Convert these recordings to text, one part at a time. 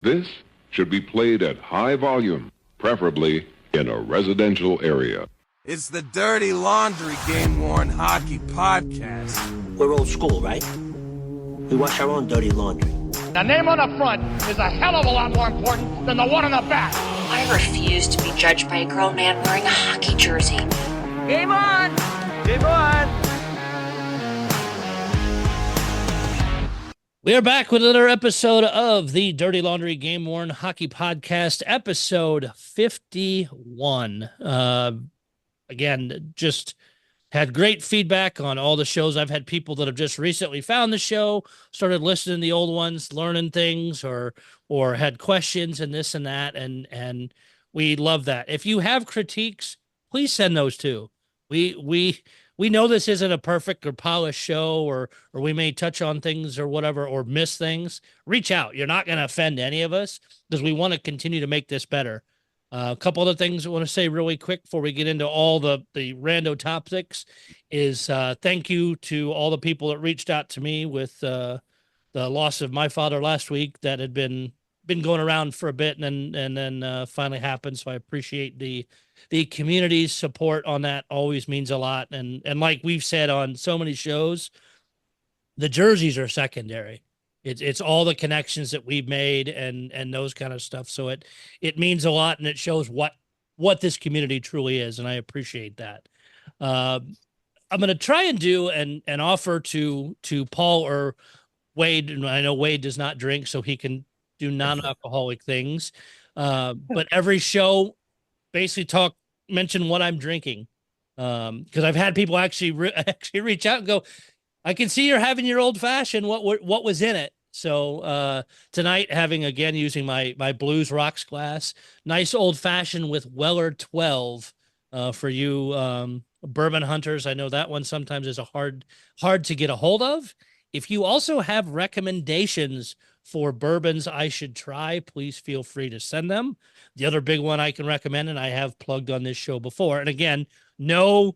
This should be played at high volume, preferably in a residential area. It's the Dirty Laundry Game-Worn Hockey Podcast. We're old school, right? We wash our own dirty laundry. The name on the front is a hell of a lot more important than the one on the back. I refuse to be judged by a grown man wearing a hockey jersey. Game on! Game on! We are back with another episode of the Dirty Laundry Game Worn Hockey Podcast, episode 51. Again, just had great feedback on all the shows. I've had people that have just recently found the show, started listening to the old ones, learning things, or had questions and this and that, and we love that. If you have critiques, please send those too. We know this isn't a perfect or polished show, or we may touch on things or whatever, or miss things. Reach out. You're not going to offend any of us because we want to continue to make this better. A couple other things I want to say really quick before we get into all the rando topics is thank you to all the people that reached out to me with the loss of my father last week that had been going around for a bit and then finally happened. So I appreciate the community's support on that. Always means a lot. And like we've said on so many shows, the jerseys are secondary. It's all the connections that we've made and those kind of stuff. So it means a lot, and it shows what this community truly is. And I appreciate that. I'm going to try and do and offer to Paul or Wade. And I know Wade does not drink, so he can do non-alcoholic things. But every show basically mention what I'm drinking. Cause I've had people actually reach out and go, I can see you're having your old fashioned. What was in it? So tonight, using my Blues Rocks glass, nice old fashioned with Weller 12 for you bourbon hunters. I know that one sometimes is hard to get a hold of. If you also have recommendations for bourbons I should try, please feel free to send them. The other big one I can recommend, and I have plugged on this show before, and again, no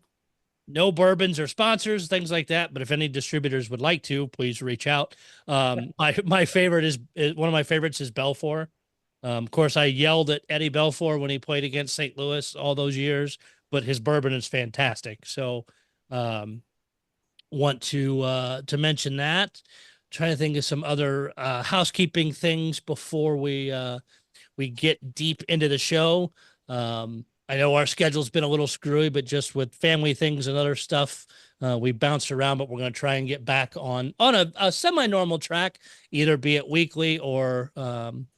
bourbons or sponsors, things like that. But if any distributors would like to, please reach out. My favorite is one of my favorites is Belfour. Of course, I yelled at Eddie Belfour when he played against St. Louis all those years, but his bourbon is fantastic. So, want to mention that. Trying to think of some other housekeeping things before we get deep into the show. I know our schedule's been a little screwy, but just with family things and other stuff, we bounced around, but we're going to try and get back on a semi-normal track, either be it weekly or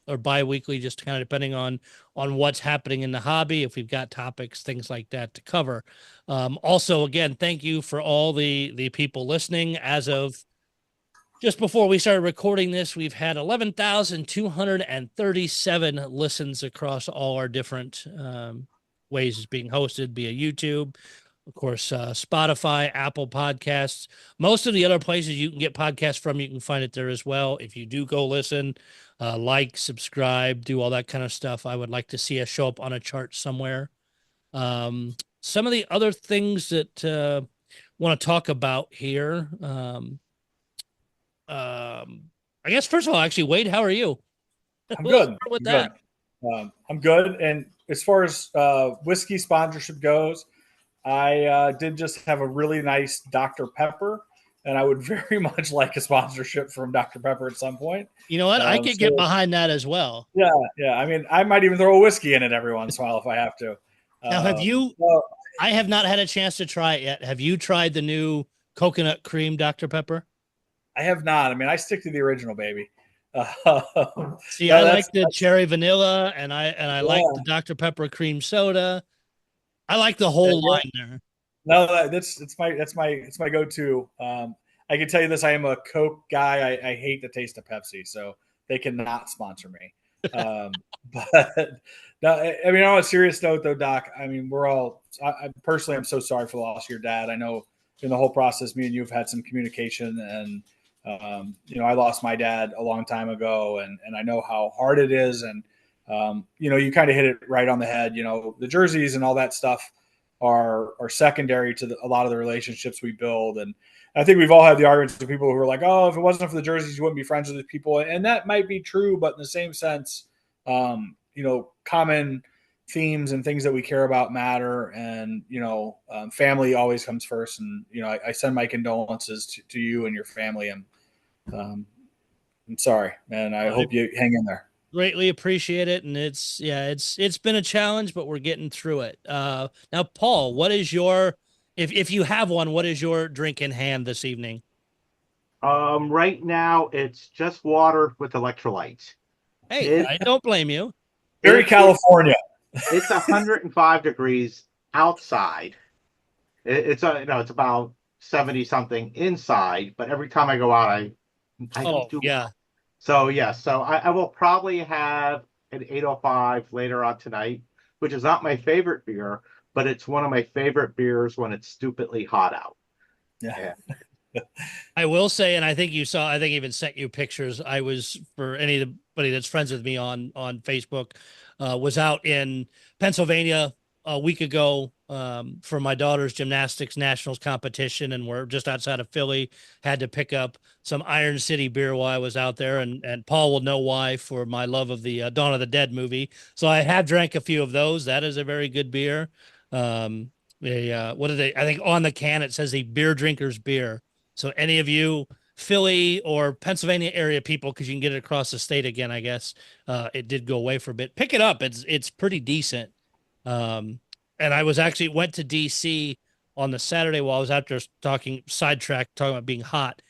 bi-weekly, just kind of depending on what's happening in the hobby, if we've got topics, things like that to cover. Also, again, thank you for all the people listening. As of just before we started recording this, we've had 11,237 listens across all our different ways it's being hosted via YouTube, of course, Spotify, Apple Podcasts, most of the other places you can get podcasts from. You can find it there as well. If you do go listen, like, subscribe, do all that kind of stuff. I would like to see us show up on a chart somewhere. Some of the other things that want to talk about here. I guess first of all, actually, Wade, how are you? I'm good. With that, I'm good. And as far as whiskey sponsorship goes, I did just have a really nice Dr. Pepper, and I would very much like a sponsorship from Dr. Pepper at some point. You know what? I could get behind that as well. Yeah. I mean, I might even throw a whiskey in it every once in a while if I have to. Now, have you? I have not had a chance to try it yet. Have you tried the new coconut cream Dr. Pepper? I have not. I mean, I stick to the original, baby. See, I like the cherry vanilla, and I like the Dr. Pepper cream soda. I like the whole line there. No, that's my go-to. I can tell you this: I am a Coke guy. I hate the taste of Pepsi, so they cannot sponsor me. But no, I mean, on a serious note, though, Doc. I mean, I personally, I'm so sorry for the loss of your dad. I know in the whole process, me and you have had some communication, and I lost my dad a long time ago, and I know how hard it is. And, you kind of hit it right on the head. The jerseys and all that stuff are secondary to a lot of the relationships we build. And I think we've all had the arguments of people who are like, oh, if it wasn't for the jerseys, you wouldn't be friends with these people. And that might be true, but in the same sense, common themes and things that we care about matter. And, family always comes first. And, I send my condolences to you and your family. And I'm sorry, man. I hope you hang in there. Greatly appreciate it. And it's been a challenge, but we're getting through it. Now, Paul, what is if you have one, what is your drink in hand this evening? Right now it's just water with electrolytes. Hey, I don't blame you. Very California. It's 105 degrees outside. It's about 70 something inside, but every time I go out, I don't do yeah. So I will probably have an 805 later on tonight, which is not my favorite beer, but it's one of my favorite beers when it's stupidly hot out. Yeah. I will say, and I think I even sent you pictures. I was, for anybody that's friends with me on Facebook, was out in Pennsylvania a week ago for my daughter's gymnastics nationals competition, and we're just outside of Philly. Had to pick up some Iron City beer while I was out there, and Paul will know why, for my love of the Dawn of the Dead movie. So I have drank a few of those. That is a very good beer. What are they? I think on the can it says the beer drinker's beer. So any of you Philly or Pennsylvania area people, because you can get it across the state again, I guess it did go away for a bit. Pick it up. It's pretty decent. And I went to DC on the Saturday while I was out there talking about being hot.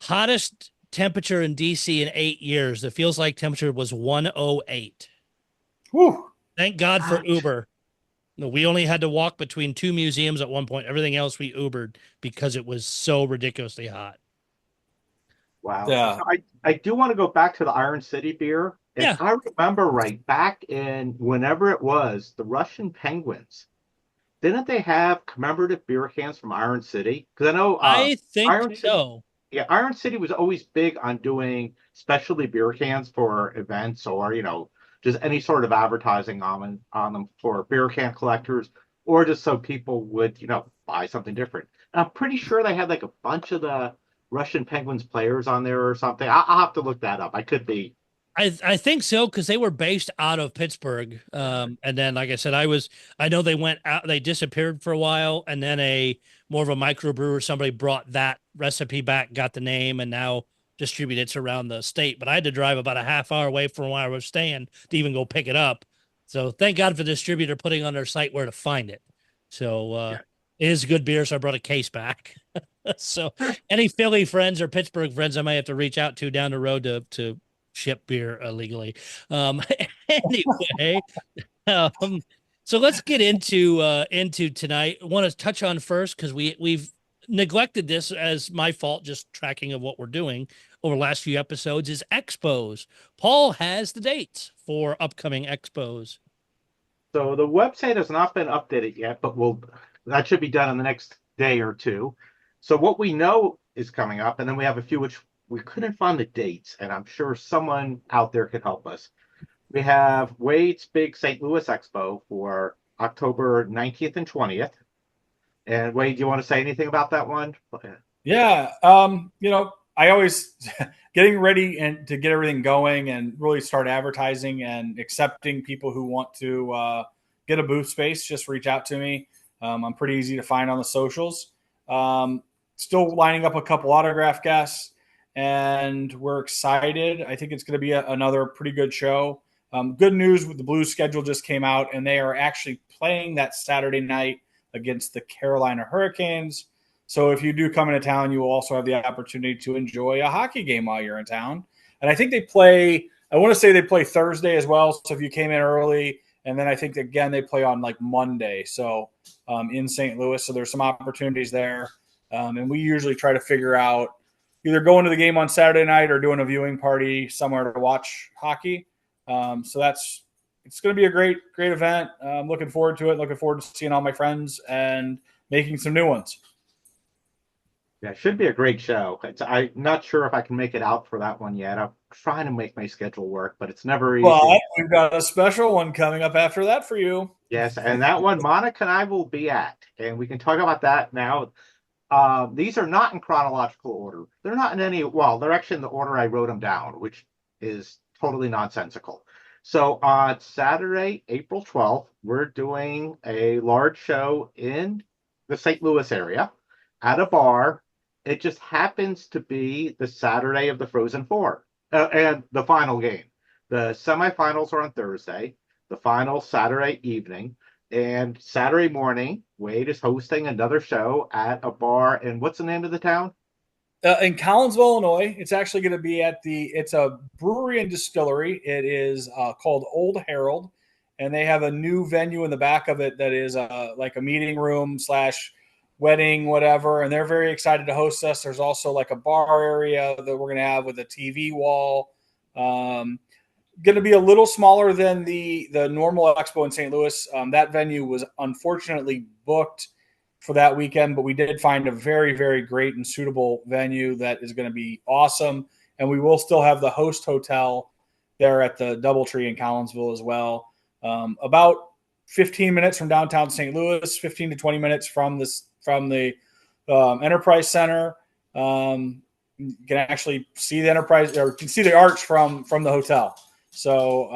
Hottest temperature in DC in 8 years. The feels like temperature was 108. Whew. Thank God for Uber. No, we only had to walk between 2 museums at one point. Everything else we Ubered because it was so ridiculously hot. Wow. Yeah. So I do want to go back to the Iron City beer. If I remember right, back in whenever it was, the Russian Penguins, didn't they have commemorative beer cans from Iron City? Because I know I think Iron so. Yeah, Iron City was always big on doing specialty beer cans for events or, just any sort of advertising on them for beer can collectors, or just so people would, buy something different. And I'm pretty sure they had like a bunch of the Russian Penguins players on there or something. I'll have to look that up. I could be. I think so, because they were based out of Pittsburgh. And then, like I said, I know they went out, they disappeared for a while, and then more of a microbrewer, somebody brought that recipe back, got the name, and now distribute it around the state. But I had to drive about a half hour away from where I was staying to even go pick it up. So thank God for the distributor putting on their site where to find it. So it is good beer, so I brought a case back. So any Philly friends or Pittsburgh friends I might have to reach out to down the road to ship beer illegally. Anyway, so let's get into tonight. I want to touch on first, because we've neglected this as my fault, just tracking of what we're doing over the last few episodes, is Expos. Paul has the dates for upcoming Expos. So the website has not been updated yet, but that should be done in the next day or two. So what we know is coming up, and then we have a few which we couldn't find the dates, and I'm sure someone out there could help us. We have Wade's Big St. Louis Expo for October 19th and 20th. And Wade, do you want to say anything about that one? Yeah. I always getting ready and to get everything going and really start advertising and accepting people who want to get a booth space. Just reach out to me. I'm pretty easy to find on the socials. Still lining up a couple autograph guests, and we're excited. I think it's going to be another pretty good show. Good news with the Blues schedule just came out, and they are actually playing that Saturday night against the Carolina Hurricanes. So if you do come into town, you will also have the opportunity to enjoy a hockey game while you're in town. And I think they play Thursday as well. So if you came in early, and then I think, again, they play on like Monday. So in St. Louis. So there's some opportunities there. And we usually try to figure out either going to the game on Saturday night or doing a viewing party somewhere to watch hockey. So it's going to be a great event. I'm looking forward to it. Looking forward to seeing all my friends and making some new ones. Yeah, it should be a great show. I'm not sure if I can make it out for that one yet. I'm trying to make my schedule work, but it's never easy. Well, we've got a special one coming up after that for you. Yes, and that one Monica and I will be at, and we can talk about that now. These are not in chronological order. They're not in any, well, they're actually in the order I wrote them down, which is totally nonsensical. So on Saturday, April 12th, we're doing a large show in the St. Louis area at a bar. It just happens to be the Saturday of the Frozen Four and the final game. The semifinals are on Thursday, the final Saturday evening. And Saturday morning, Wade is hosting another show at a bar. And what's the name of the town? In Collinsville, Illinois. It's actually going to be it's a brewery and distillery. It is called Old Herald, and they have a new venue in the back of it that is like a meeting room / wedding, whatever. And they're very excited to host us. There's also like a bar area that we're going to have with a TV wall. Going to be a little smaller than the normal Expo in St. Louis. That venue was unfortunately booked for that weekend, but we did find a very, very great and suitable venue that is going to be awesome. And we will still have the host hotel there at the Doubletree in Collinsville as well. About 15 minutes from downtown St. Louis, 15 to 20 minutes from the Enterprise Center. You can actually see the Enterprise, or you can see the arch from the hotel. So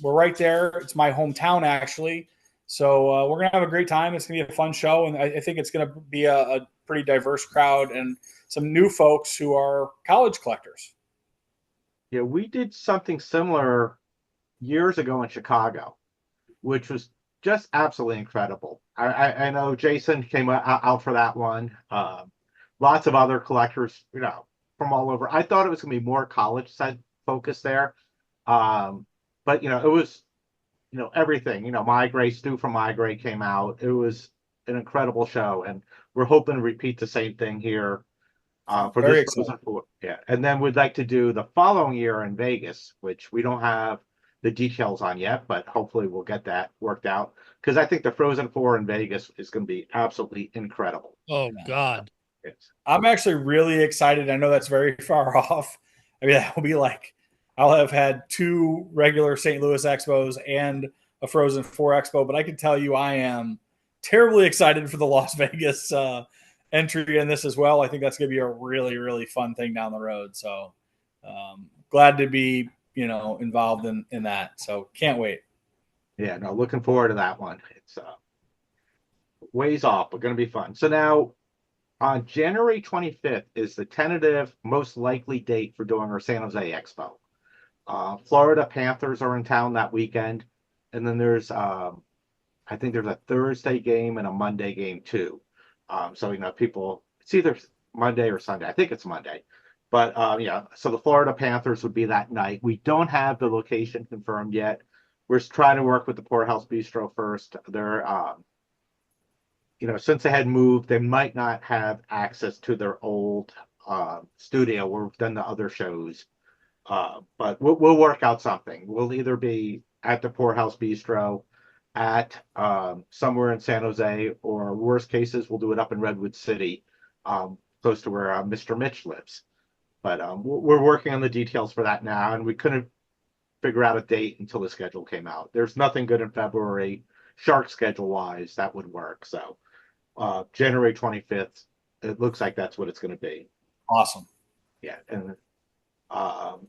we're right there. It's my hometown, actually. So we're going to have a great time. It's going to be a fun show, and I think it's going to be a pretty diverse crowd and some new folks who are college collectors. Yeah, we did something similar years ago in Chicago, which was just absolutely incredible. I know Jason came out for that one. Lots of other collectors, from all over. I thought it was going to be more college side focus there. But, it was, everything, Meigray, Stu from Meigray came out. It was an incredible show. And we're hoping to repeat the same thing here for Very this Frozen Four. Yeah. And then we'd like to do the following year in Vegas, which we don't have the details on yet, but hopefully we'll get that worked out. Because I think the Frozen Four in Vegas is going to be absolutely incredible. Oh, God. Yes. I'm actually really excited. I know that's very far off. I mean, that will be like, I'll have had 2 regular St. Louis Expos and a Frozen Four Expo, but I can tell you I am terribly excited for the Las Vegas entry in this as well. I think that's going to be a really, really fun thing down the road. So glad to be, involved in that. So can't wait. Yeah, no, looking forward to that one. It's ways off, but going to be fun. So now on January 25th is the tentative most likely date for doing our San Jose Expo. Florida Panthers are in town that weekend. And then there's, I think there's a Thursday game and a Monday game too. So, people, it's either Monday or Sunday. I think it's Monday. But, so the Florida Panthers would be that night. We don't have the location confirmed yet. We're trying to work with the Poorhouse Bistro first. They're, since they had moved, they might not have access to their old studio where we've done the other shows. But we'll work out something. We'll either be at the Poorhouse Bistro, at somewhere in San Jose, or worst cases, we'll do it up in Redwood City, close to where Mr. Mitch lives. But we're working on the details for that now, and we couldn't figure out a date until the schedule came out. There's nothing good in February, Shark schedule-wise, that would work. So January 25th, it looks like that's what it's going to be. Awesome. Yeah, and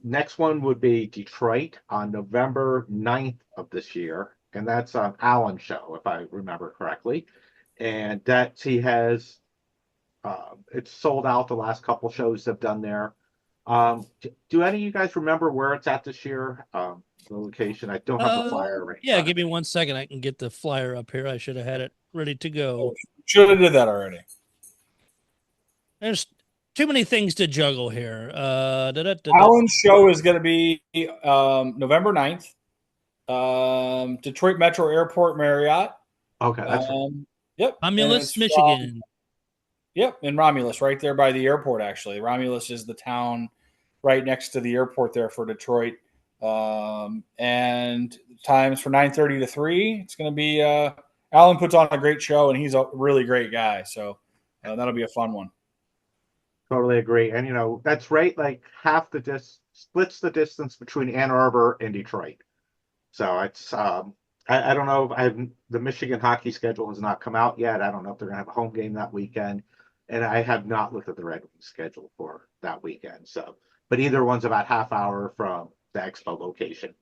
next one would be Detroit on November 9th of this year, and that's an Allen show, if I remember correctly. And he has, it's sold out the last couple shows they've done there. Do any of you guys remember where it's at this year? The location? I don't have the flyer right now. Yeah, give me 1 second. I can get the flyer up here. I should have had it ready to go. Should have did that already. There's too many things to juggle here. Allen's show is going to be November 9th. Detroit Metro Airport Marriott. Okay, that's right. Yep. Romulus, Michigan. Yep, in Romulus, right there by the airport, actually. Romulus is the town right next to the airport there for Detroit. And times for 9:30 to 3. It's going to be Allen puts on a great show, and he's a really great guy. So that'll be a fun one. Totally agree. And, that's right, like half the splits the distance between Ann Arbor and Detroit. So it's, I don't know. The Michigan hockey schedule has not come out yet. I don't know if they're going to have a home game that weekend. and I have not looked at the Red Wings schedule for that weekend. So, but either one's about half hour from the Expo location.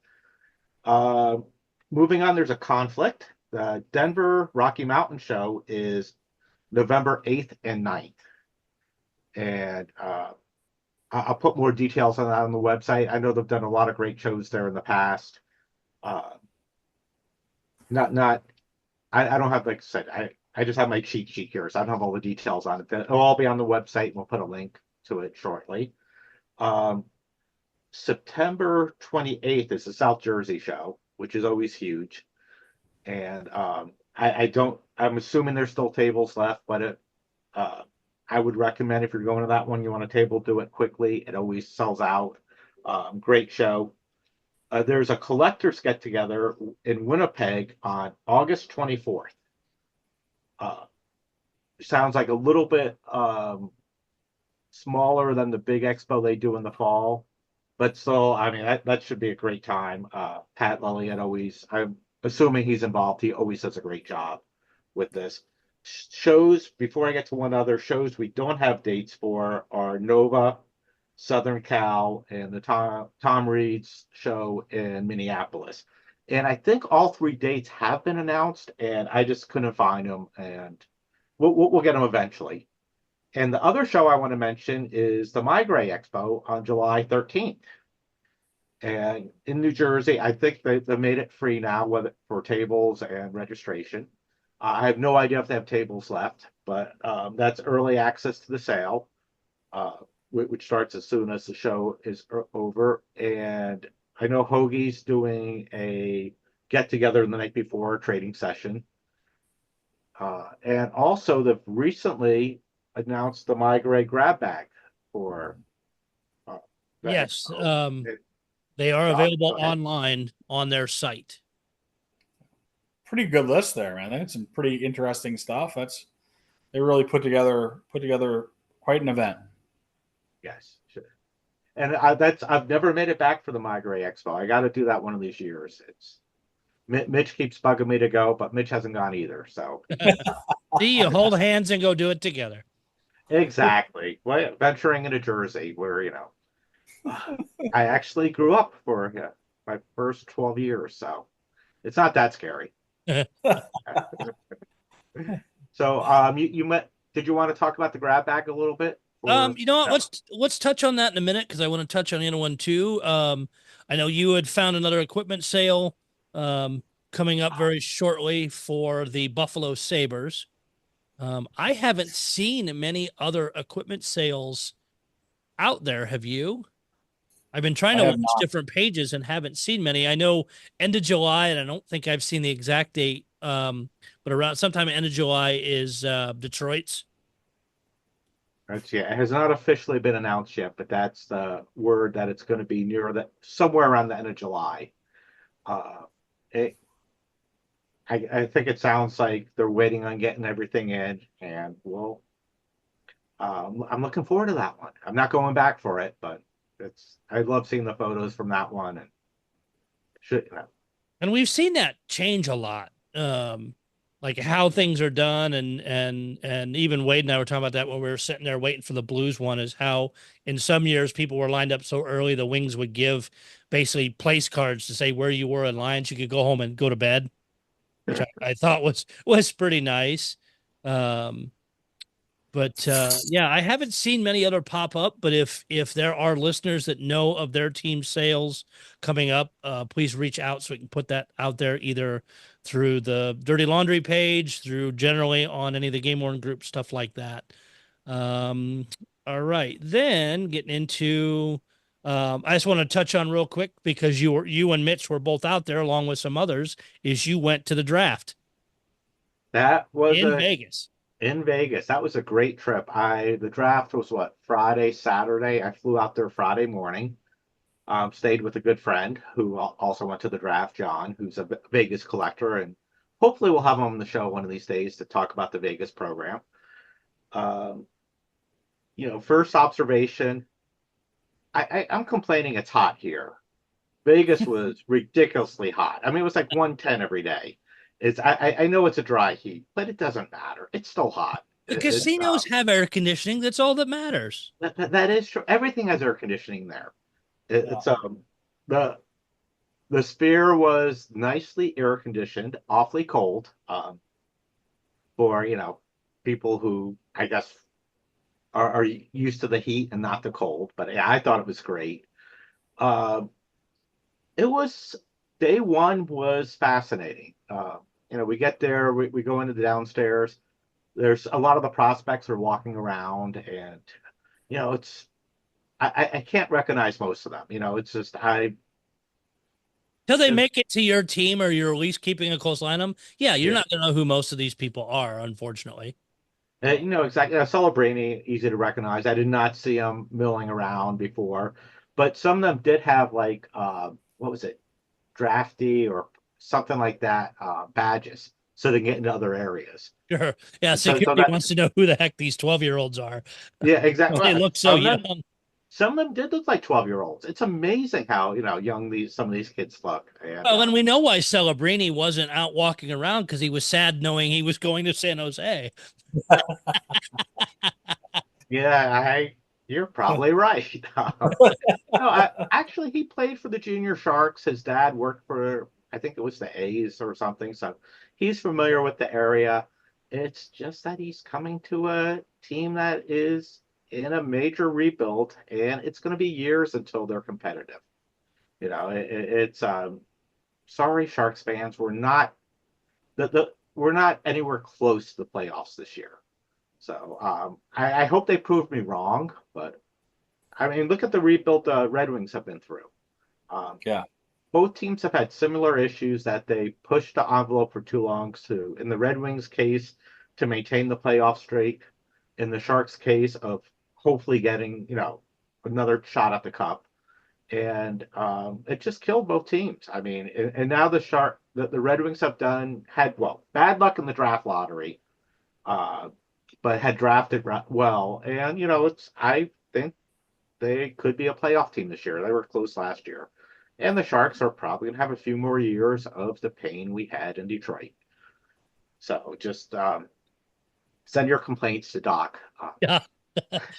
Moving on, there's a conflict. The Denver Rocky Mountain Show is November 8th and 9th. And I'll put more details on that on the website. I know they've done a lot of great shows there in the past. I don't have, like I said, I just have my cheat sheet here, so I don't have all the details on it. It'll all be on the website, and we'll put a link to it shortly. September 28th is the South Jersey show, which is always huge. And I'm assuming there's still tables left, but I would recommend if you're going to that one, you want a table, do it quickly. It always sells out. Great show. There's a collectors get together in Winnipeg on August 24th. Sounds like a little bit smaller than the big expo they do in the fall, but still, I mean, that should be a great time. Pat Lelliott I'm assuming he's involved. He always does a great job with this. Shows, before I get to one other, shows we don't have dates for are Nova, Southern Cal, and the Tom Reed's show in Minneapolis. And I think all three dates have been announced, and I just couldn't find them, and we'll get them eventually. And the other show I want to mention is the Meigray Expo on July 13th. And in New Jersey, I think they made it free now for tables and registration. I have no idea if they have tables left, but that's early access to the sale, which starts as soon as the show is over. And I know Hoagie's doing a get-together the night before a trading session. And also, they've recently announced the Meigray grab bag for yes, they are available online on their site. Pretty good list there, man. I think some pretty interesting stuff. They really put together quite an event. Yes, sure. And I've never made it back for the Meigray Expo. I got to do that one of these years. Mitch keeps bugging me to go, but Mitch hasn't gone either. So See, you hold hands and go do it together. Exactly. Well, venturing into Jersey, where I actually grew up for my first 12 years, so it's not that scary. So, you met. Did you want to talk about the grab bag a little bit? You know what? Let's touch on that in a minute because I want to touch on the other one too. I know you had found another equipment sale coming up very shortly for the Buffalo Sabres. I haven't seen many other equipment sales out there. Have you? I've been trying to watch different pages and haven't seen many. I know end of July, and I don't think I've seen the exact date, but around sometime end of July is Detroit's. It has not officially been announced yet, but that's the word that it's going to be somewhere around the end of July. I think it sounds like they're waiting on getting everything in, and I'm looking forward to that one. I'm not going back for it, but I love seeing the photos from that one, and we've seen that change a lot, like how things are done, and even Wade and I were talking about that when we were sitting there waiting for the Blues one. Is how in some years people were lined up so early the Wings would give basically place cards to say where you were in line, so you could go home and go to bed, which I thought was pretty nice. But I haven't seen many other pop up, but if there are listeners that know of their team sales coming up, please reach out so we can put that out there either through the Dirty Laundry page, through generally on any of the Game Worn group, stuff like that. All right, then getting into I just want to touch on real quick because you and Mitch were both out there along with some others, is you went to the draft. That was in Vegas. In Vegas. That was a great trip. The draft was Friday, Saturday. I flew out there Friday morning. Stayed with a good friend who also went to the draft, John, who's a Vegas collector, and hopefully we'll have him on the show one of these days to talk about the Vegas program. First observation, I'm complaining it's hot here. Vegas was ridiculously hot. I mean, it was like 110 every day. I know it's a dry heat, but it doesn't matter. It's still hot. Casinos have air conditioning. That's all that matters. That is true. Everything has air conditioning there. It's the Sphere was nicely air conditioned, awfully cold, for people who I guess are used to the heat and not the cold. But yeah, I thought it was great. It was day one was fascinating. We get there, we go into the downstairs. There's a lot of the prospects are walking around, and it's I can't recognize most of them. It's just Till they make it to your team or you're at least keeping a close line on them. Yeah, you're Yeah. not going to know who most of these people are, unfortunately. Exactly. Celebrini, easy to recognize. I did not see him milling around before, but some of them did have like what was it, drafty or something like that badges, so they can get into other areas. Sure. Yeah, So security wants to know who the heck these 12-year-olds are. Yeah, exactly. They look so young. Some of them did look like 12-year-olds. It's amazing how young some of these kids look. And we know why Celebrini wasn't out walking around, because he was sad knowing he was going to San Jose. Yeah, you're probably right. Actually, he played for the Junior Sharks. His dad worked for, I think it was the A's or something. So he's familiar with the area. It's just that he's coming to a team that is in a major rebuild, and it's going to be years until they're competitive. It's sorry, Sharks fans, we're not anywhere close to the playoffs this year. So I hope they prove me wrong, but I mean, look at the rebuild the Red Wings have been through. Yeah. Both teams have had similar issues that they pushed the envelope for too long to. In the Red Wings case, to maintain the playoff streak. In the Sharks case, of hopefully getting another shot at the cup. And it just killed both teams. I mean, and now the Red Wings have had bad luck in the draft lottery, but had drafted well. And I think they could be a playoff team this year. They were close last year. And the Sharks are probably going to have a few more years of the pain we had in Detroit. So just send your complaints to Doc. Yeah.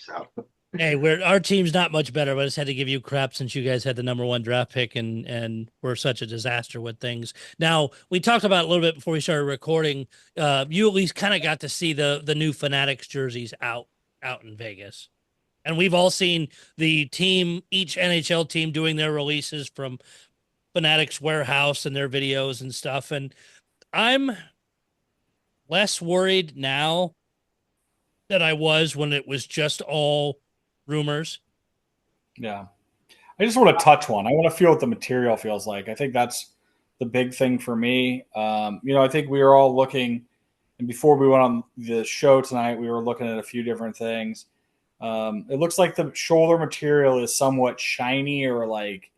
So. Hey, our team's not much better, but I just had to give you crap since you guys had the #1 draft pick and we're such a disaster with things. Now, we talked about a little bit before we started recording. You at least kind of got to see the new Fanatics jerseys out in Vegas. And we've all seen each NHL team doing their releases from Fanatics warehouse and their videos and stuff. And I'm less worried now than I was when it was just all rumors. Yeah. I just want to touch one. I want to feel what the material feels like. I think that's the big thing for me. I think we were all looking, and before we went on the show tonight, we were looking at a few different things. It looks like the shoulder material is somewhat shiny, or like,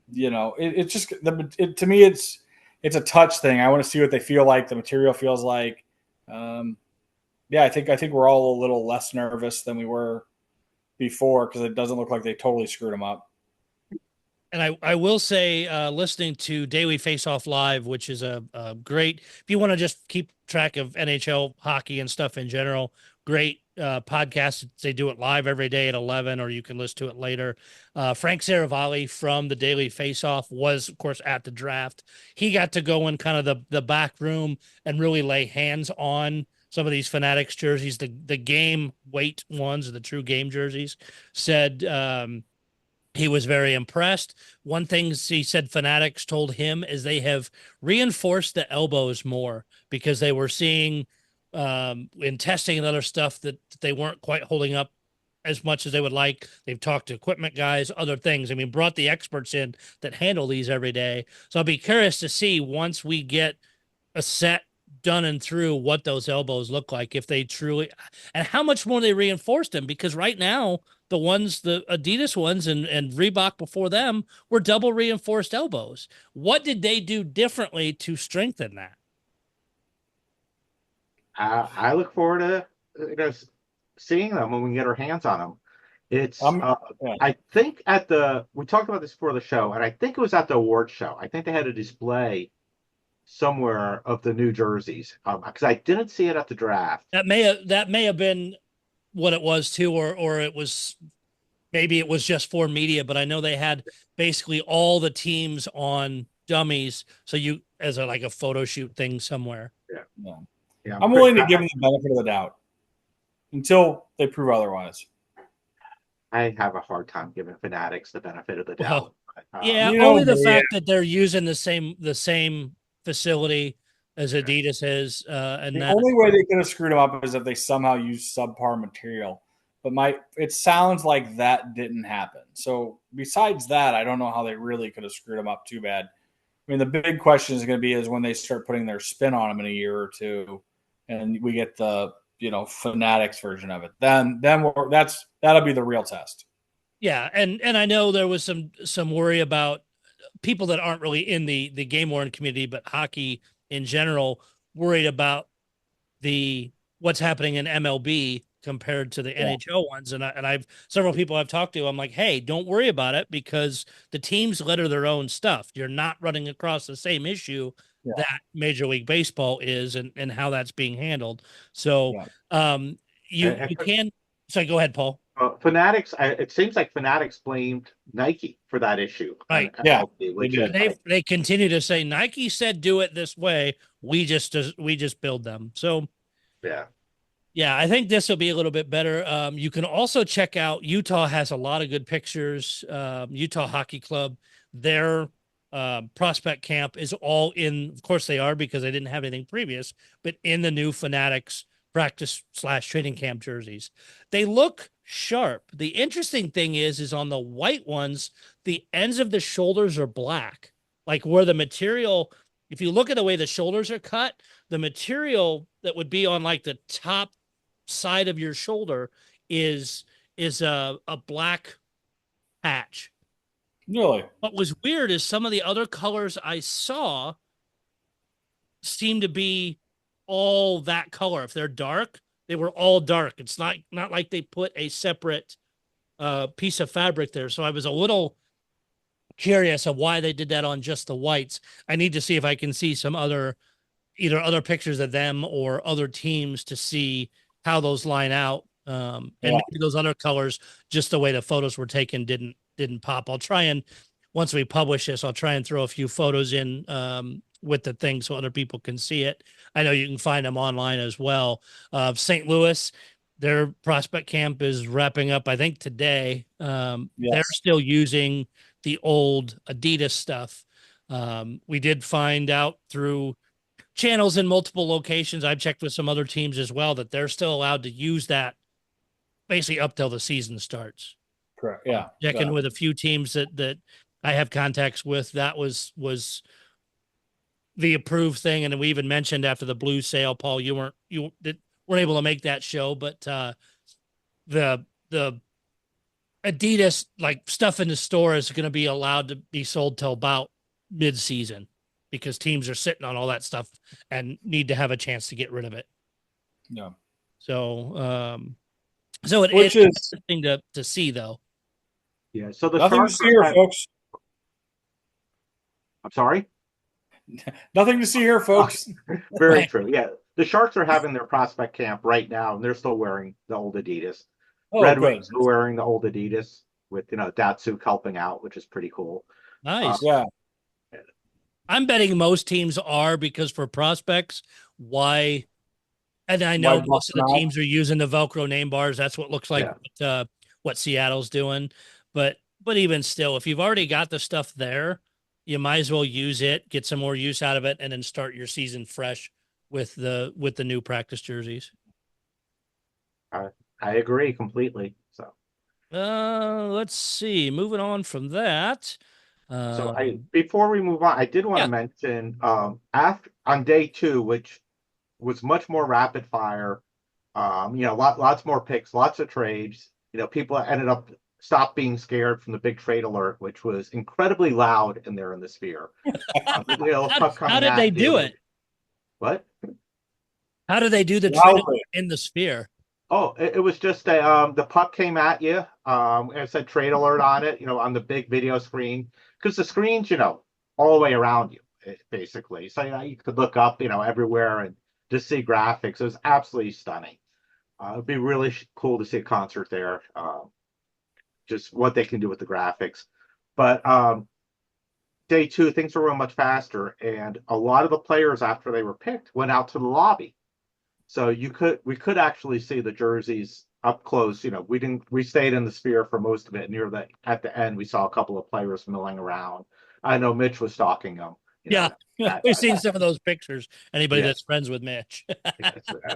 it's just to me, it's a touch thing. I want to see what they feel like. The material feels like, I think we're all a little less nervous than we were before, because it doesn't look like they totally screwed them up. And I will say, listening to Daily Faceoff Live, which is a great, if you want to just keep track of NHL hockey and stuff in general, great podcast. They do it live every day at 11, or you can listen to it later. Frank Saravalli from the Daily Faceoff was, of course, at the draft. He got to go in kind of the back room and really lay hands on some of these Fanatics jerseys, the game weight ones, the true game jerseys. Said he was very impressed. One thing he said Fanatics told him is they have reinforced the elbows more, because they were seeing in testing and other stuff that they weren't quite holding up as much as they would like. They've talked to equipment guys, other things. I mean, brought the experts in that handle these every day. So I'll be curious to see, once we get a set done and through, what those elbows look like, if they truly, and how much more they reinforced them, because right now the Adidas ones and Reebok before them were double reinforced elbows. What did they do differently to strengthen that? I look forward to seeing them when we get our hands on them. It's I think we talked about this before the show, and I think it was at the award show. I think they had a display somewhere of the new jerseys because I didn't see it at the draft. That may have been what it was too, or it was maybe it was just for media, but I know they had basically all the teams on dummies. So you as like a photo shoot thing somewhere. Yeah, I'm willing to give them the benefit of the doubt until they prove otherwise. I have a hard time giving Fanatics the benefit of the doubt. Yeah, You know, only the yeah. fact that they're using the same facility as Adidas is, and The that only way they could have screwed them up is if they somehow used subpar material. But it sounds like that didn't happen. So besides that, I don't know how they really could have screwed them up too bad. I mean, the big question is going to be is when they start putting their spin on them in a year or two, and we get the Fanatics version of it. Then that'll be the real test. yeah, and I know there was some worry about people that aren't really in the game worn community, but hockey in general, worried about what's happening in MLB compared to the NHL ones. And I've several people I've talked to, I'm like, hey, don't worry about it because the teams letter their own stuff. You're not running across the same issue that Major League Baseball is and how that's being handled. So you can. So go ahead, Paul. Fanatics. It seems like Fanatics blamed Nike for that issue. Right. They continue to say Nike said do it this way. We just build them. So yeah, I think this will be a little bit better. You can also check out Utah has a lot of good pictures. Utah Hockey Club, their prospect camp is all in. Of course, they are because they didn't have anything previous, but in the new Fanatics practice/training camp jerseys, they look sharp. The interesting thing is on the white ones, the ends of the shoulders are black, like where the material. If you look at the way the shoulders are cut, the material that would be on like the top side of your shoulder is a black patch. Really? What was weird is some of the other colors I saw seem to be all that color. If they're dark, they were all dark. It's not like they put a separate piece of fabric there. So I was a little curious of why they did that on just the whites. I need to see if I can see some either other pictures of them or other teams to see how those line out. And maybe those other colors, just the way the photos were taken, didn't pop. I'll try and once we publish this, I'll try and throw a few photos in with the thing so other people can see it. I know you can find them online as well. St. Louis, their prospect camp is wrapping up, I think today. They're still using the old Adidas stuff. We did find out through channels in multiple locations. I've checked with some other teams as well that they're still allowed to use that basically up till the season starts. Correct. Yeah. Checking with a few teams that I have contacts with, that was the approved thing. And then we even mentioned after the Blue sale, Paul, you weren't able to make that show, but the Adidas like stuff in the store is going to be allowed to be sold till about mid-season because teams are sitting on all that stuff and need to have a chance to get rid of it. Yeah. So it is interesting to see though. Yeah. So the nothing to see here, folks. I'm sorry. Nothing to see here, folks. Very true. Yeah. The Sharks are having their prospect camp right now, and they're still wearing the old Adidas. Red Wings are wearing the old Adidas with, Datsuk helping out, which is pretty cool. Nice. Yeah. I'm betting most teams are because for prospects, why? And I know most of the teams are using the Velcro name bars. That's what looks like what Seattle's doing. But even still, if you've already got the stuff there, you might as well use it, get some more use out of it, and then start your season fresh with the new practice jerseys. I agree completely. So, let's see. Moving on from that. Before we move on, I did want to mention after on day 2, which was much more rapid fire. Lots more picks, lots of trades. People ended up stopped being scared from the big trade alert, which was incredibly loud in there in the Sphere. How did they do it? What? How did they do the trade alert in the Sphere? Oh, it was just the puck came at you. It said trade alert on it, on the big video screen, because the screen's, all the way around you. basically. So you could look up, everywhere and just see graphics. It was absolutely stunning. It'd be really cool to see a concert there. Just what they can do with the graphics. But day two, things were much faster, and a lot of the players after they were picked went out to the lobby. So we could actually see the jerseys up close. We stayed in the Sphere for most of it. At the end, we saw a couple of players milling around. I know Mitch was stalking them. Yeah, we've seen some of those pictures. Anybody that's friends with Mitch.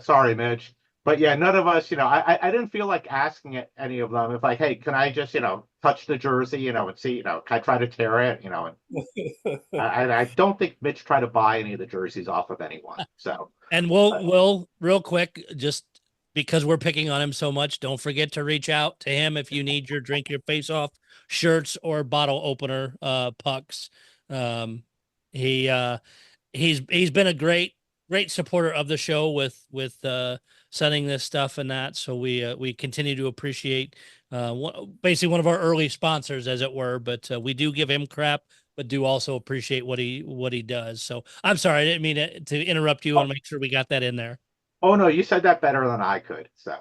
Sorry, Mitch. But yeah, none of us, I didn't feel like asking any of them if like, hey, can I just, touch the jersey, and see, can I try to tear it, and I don't think Mitch tried to buy any of the jerseys off of anyone. So, and we'll real quick, just because we're picking on him so much, don't forget to reach out to him if you need your drink your face off shirts or bottle opener pucks. He's been a great supporter of the show with sending this stuff and that. So we continue to appreciate basically one of our early sponsors, as it were, but we do give him crap, but do also appreciate what he does. So I'm sorry, I didn't mean to interrupt you. I want to make sure we got that in there. Oh no, you said that better than I could. So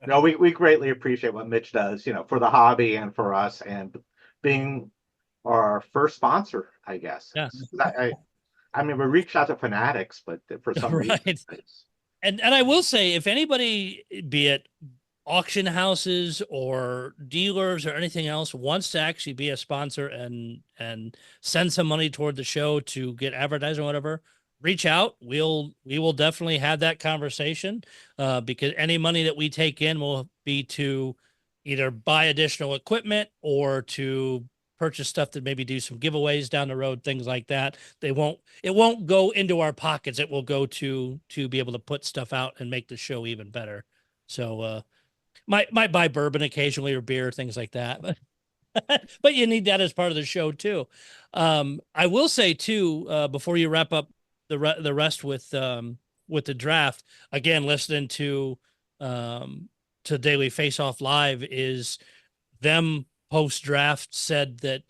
no, we greatly appreciate what Mitch does, for the hobby and for us, and being our first sponsor, I guess. Yeah. I mean, we reached out to Fanatics, but for some reason, and I will say, if anybody, be it auction houses or dealers or anything else, wants to actually be a sponsor and send some money toward the show to get advertising or whatever, reach out. We will definitely have that conversation, because any money that we take in will be to either buy additional equipment or to purchase stuff that maybe do some giveaways down the road, things like that. It won't go into our pockets. It will go to be able to put stuff out and make the show even better. So might buy bourbon occasionally or beer, things like that. But you need that as part of the show too. I will say too, before you wrap up the rest with the draft, again, listening to Daily Face Off Live, is them post-draft said that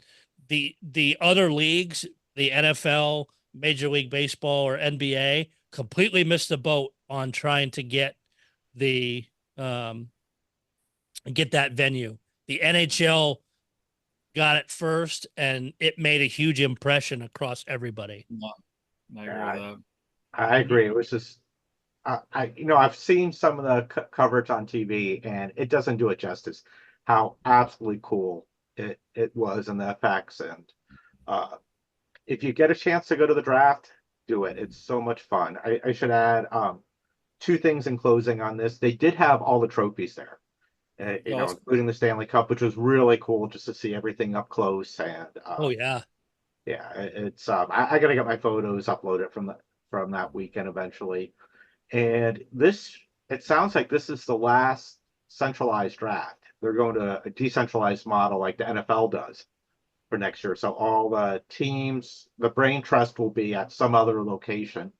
the other leagues, the NFL, Major League Baseball, or NBA, completely missed the boat on trying to get that venue. The NHL got it first, and it made a huge impression across everybody. I agree. It was just, I've seen some of the coverage on TV, and it doesn't do it justice how absolutely cool it was, and the effects. And if you get a chance to go to the draft, do it. It's so much fun. I should add two things in closing on this. They did have all the trophies there, including the Stanley Cup, which was really cool just to see everything up close. And yeah, it's I got to get my photos uploaded from that weekend eventually. And it sounds like this is the last centralized draft. They're going to a decentralized model like the NFL does for next year. So all the teams, the brain trust will be at some other location.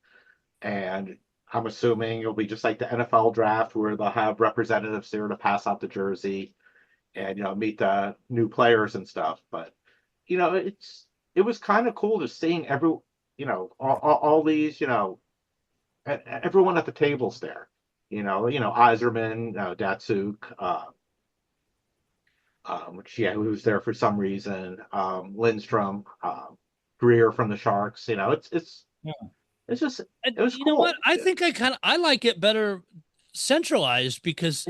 And I'm assuming it'll be just like the NFL draft, where they'll have representatives there to pass out the jersey and, meet the new players and stuff. But, it was kind of cool to seeing all these, everyone at the tables there, Iserman, Datsuk, who was there for some reason, Lindstrom, Greer from the Sharks. It was you cool. know what? I think I like it better centralized, because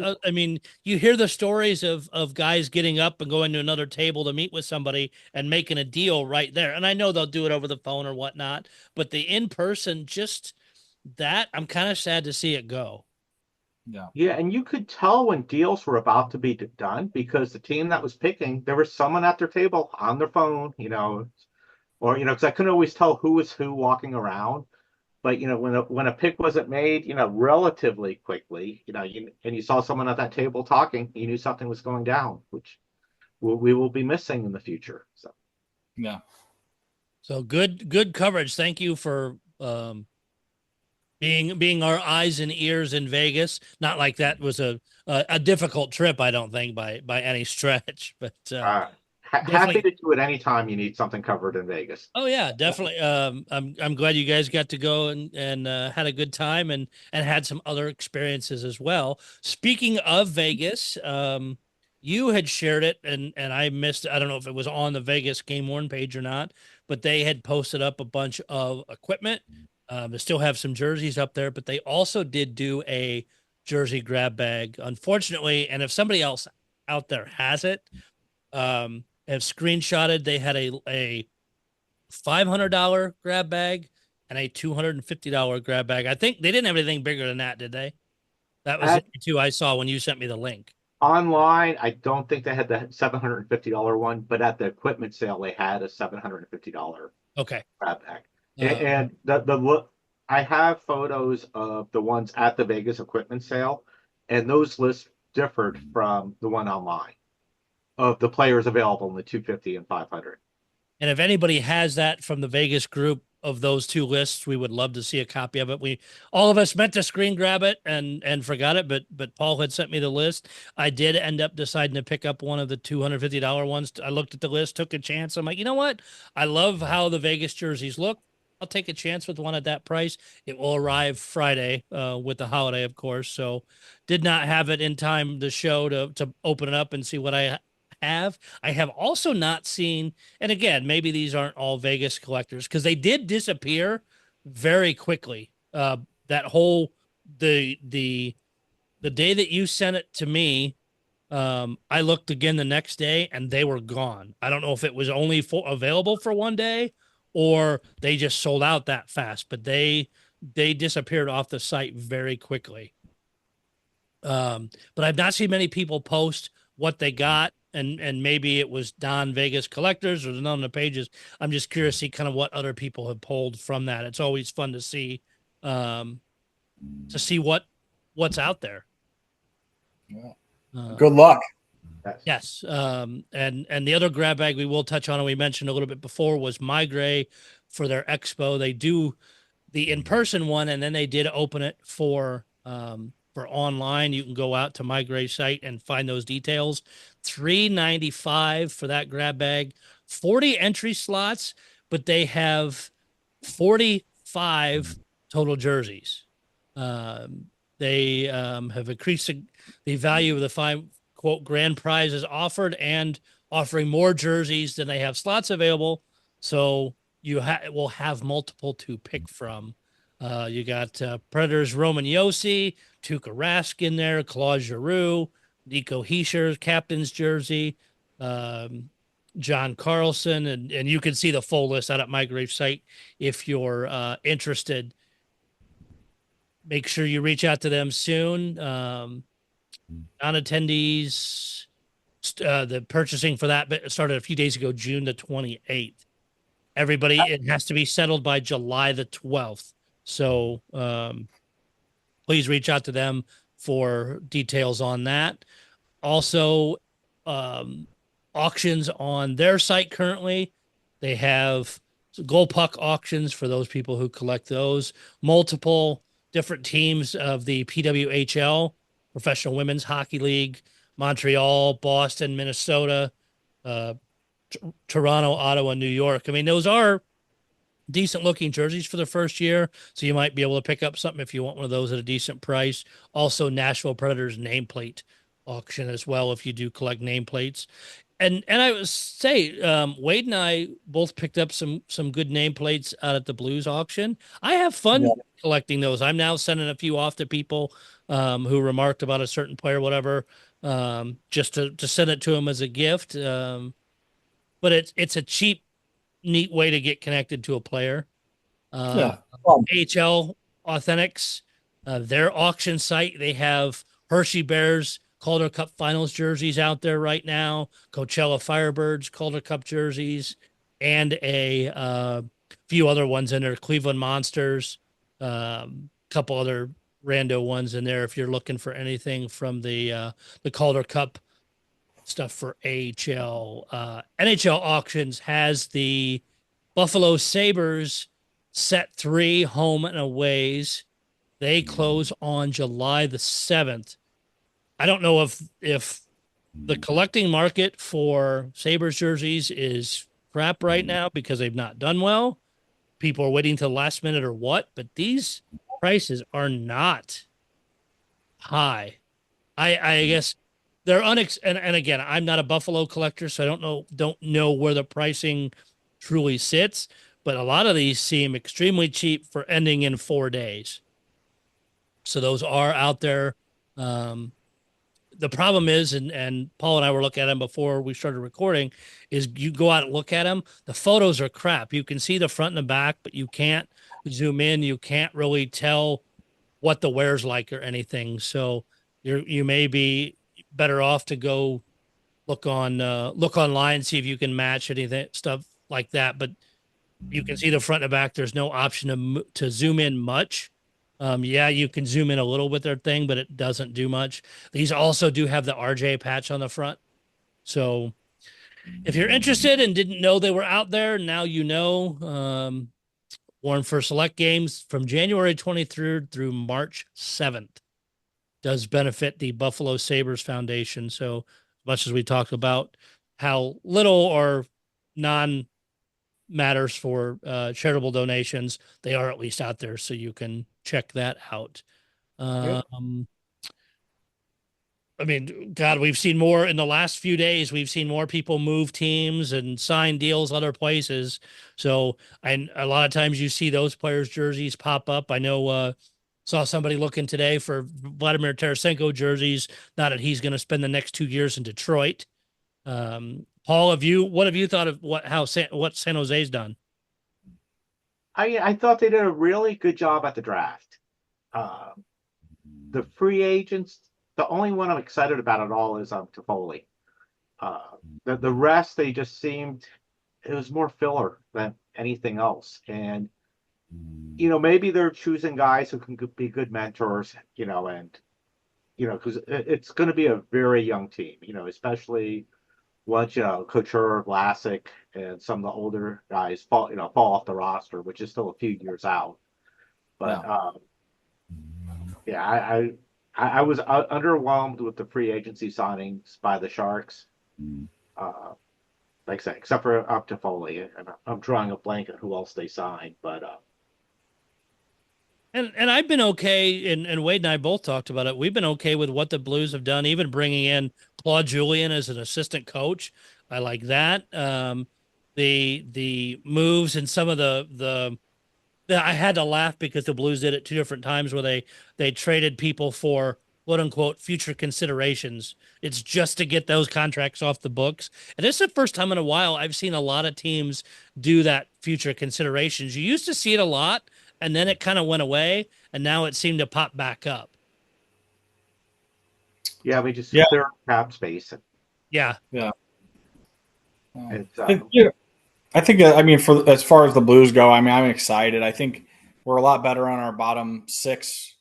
you hear the stories of guys getting up and going to another table to meet with somebody and making a deal right there. And I know they'll do it over the phone or whatnot, but the in-person, just that, I'm kind of sad to see it go. Yeah, and you could tell when deals were about to be done, because the team that was picking, there was someone at their table on their phone, or because I couldn't always tell who was who walking around. But when a pick wasn't made, relatively quickly, and you saw someone at that table talking, you knew something was going down, which we will be missing in the future. So yeah. So good coverage. Thank you for being our eyes and ears in Vegas. Not like that was a difficult trip, I don't think, by any stretch. But Happy to do it anytime you need something covered in Vegas. Oh yeah, definitely. I'm glad you guys got to go and had a good time and had some other experiences as well. Speaking of Vegas, you had shared it and I missed. I don't know if it was on the Vegas Game Worn page or not, but they had posted up a bunch of equipment. They still have some jerseys up there, but they also did do a jersey grab bag. Unfortunately, and if somebody else out there has it, have screenshotted. They had a $500 grab bag and a $250 grab bag. I think they didn't have anything bigger than that, did they? That was it too. I saw when you sent me the link. Online, I don't think they had the $750 one, but at the equipment sale, they had a $750 Okay. grab bag. And the look, I have photos of the ones at the Vegas equipment sale, and those lists differed from the one online of the players available in the 250 and 500. And if anybody has that from the Vegas group of those two lists, we would love to see a copy of it. We all of us meant to screen grab it and forgot it, but Paul had sent me the list. I did end up deciding to pick up one of the $250 ones. I looked at the list, took a chance. I'm like, you know what? I love how the Vegas jerseys look. I'll take a chance with one at that price. It will arrive Friday with the holiday, of course. So did not have it in time the show to open it up and see what I have. I have also not seen, and again, maybe these aren't all Vegas collectors because they did disappear very quickly. That whole the day that you sent it to me, I looked again the next day and they were gone. I don't know if it was only available for one day or they just sold out that fast, but they disappeared off the site very quickly. But I've not seen many people post what they got. And maybe it was Don Vegas Collectors or none of the pages. I'm just curious to see kind of what other people have pulled from that. It's always fun to see what's out there. Yeah. Good luck. Yes. And the other grab bag we will touch on, and we mentioned a little bit before, was Meigray for their Expo. They do the in-person one, and then they did open it for online. You can go out to Meigray site and find those details. $395 for that grab bag, 40 entry slots, but they have 45 total jerseys. They have increased the value of the 5 quote grand prizes offered and offering more jerseys than they have slots available. So you will have multiple to pick from. You got Predators Roman Yossi, Tuukka Rask in there, Claude Giroux, Nico Hischier, captain's jersey, John Carlson, and you can see the full list out at Meigray site if you're interested. Make sure you reach out to them soon. Non-attendees, the purchasing for that started a few days ago, June the 28th. Everybody, it has to be settled by July the 12th. So please reach out to them for details on that. Also, auctions on their site currently. They have gold puck auctions for those people who collect those. Multiple different teams of the PWHL, Professional Women's Hockey League, Montreal, Boston, Minnesota, Toronto, Ottawa, New York. I mean, those are decent looking jerseys for the first year. So you might be able to pick up something if you want one of those at a decent price. Also Nashville Predators nameplate auction as well, if you do collect nameplates. And I would say, Wade and I both picked up some good nameplates out at the Blues auction. I have fun collecting those. I'm now sending a few off to people who remarked about a certain player, whatever, just to send it to them as a gift. But it's a cheap, neat way to get connected to a player. AHL Authentics, their auction site, they have Hershey Bears Calder Cup Finals jerseys out there right now, Coachella Firebirds Calder Cup jerseys, and a few other ones in there, Cleveland Monsters, couple other rando ones in there if you're looking for anything from the Calder Cup stuff for AHL. NHL Auctions has the Buffalo Sabres set 3 home and aways. They close on July the 7th. I don't know if the collecting market for Sabres jerseys is crap right now because they've not done well. People are waiting till the last minute or what, but these prices are not high. I guess they're and again, I'm not a Buffalo collector, so I don't know where the pricing truly sits, but a lot of these seem extremely cheap for ending in 4 days. So those are out there. The problem is, and Paul and I were looking at them before we started recording, is you go out and look at them. The photos are crap. You can see the front and the back, but you can't zoom in. You can't really tell what the wear's like or anything. So you may be better off to go look online, see if you can match anything, stuff like that. But you can see the front and back. There's no option to zoom in much. Yeah, you can zoom in a little with their thing, but it doesn't do much. These also do have the RJ patch on the front. So if you're interested and didn't know they were out there, now you know. Worn for select games from January 23rd through March 7th. Does benefit the Buffalo Sabres Foundation. So as much as we talk about how little or non matters for charitable donations, they are at least out there, so you can check that out. I mean, God, we've seen more in the last few days. We've seen more people move teams and sign deals other places. So, and a lot of times you see those players' jerseys pop up. I know, saw somebody looking today for Vladimir Tarasenko jerseys. Now that he's going to spend the next 2 years in Detroit. Paul, what have you thought of what San Jose's done? I thought they did a really good job at the draft. The free agents, the only one I'm excited about at all is Toffoli. The rest, they just seemed, it was more filler than anything else. And, maybe they're choosing guys who can be good mentors, and, because it's going to be a very young team, especially once, Couture, Vlasic, and some of the older guys fall off the roster, which is still a few years out. But, I was underwhelmed with the free agency signings by the Sharks. Like I said, except for Toffoli. I'm drawing a blank on who else they signed, but and I've been okay, and Wade and I both talked about it. We've been okay with what the Blues have done, even bringing in Claude Julien as an assistant coach. I like that. The moves and some of the I had to laugh because the Blues did it 2 different times where they traded people for quote unquote future considerations. It's just to get those contracts off the books. And this is the first time in a while I've seen a lot of teams do that future considerations. You used to see it a lot, and then it kind of went away, and now it seemed to pop back up. Yeah, we just clear cap space. Yeah. I think, I mean, for as far as the Blues go, I mean, I'm excited. I think we're a lot better on our bottom 6.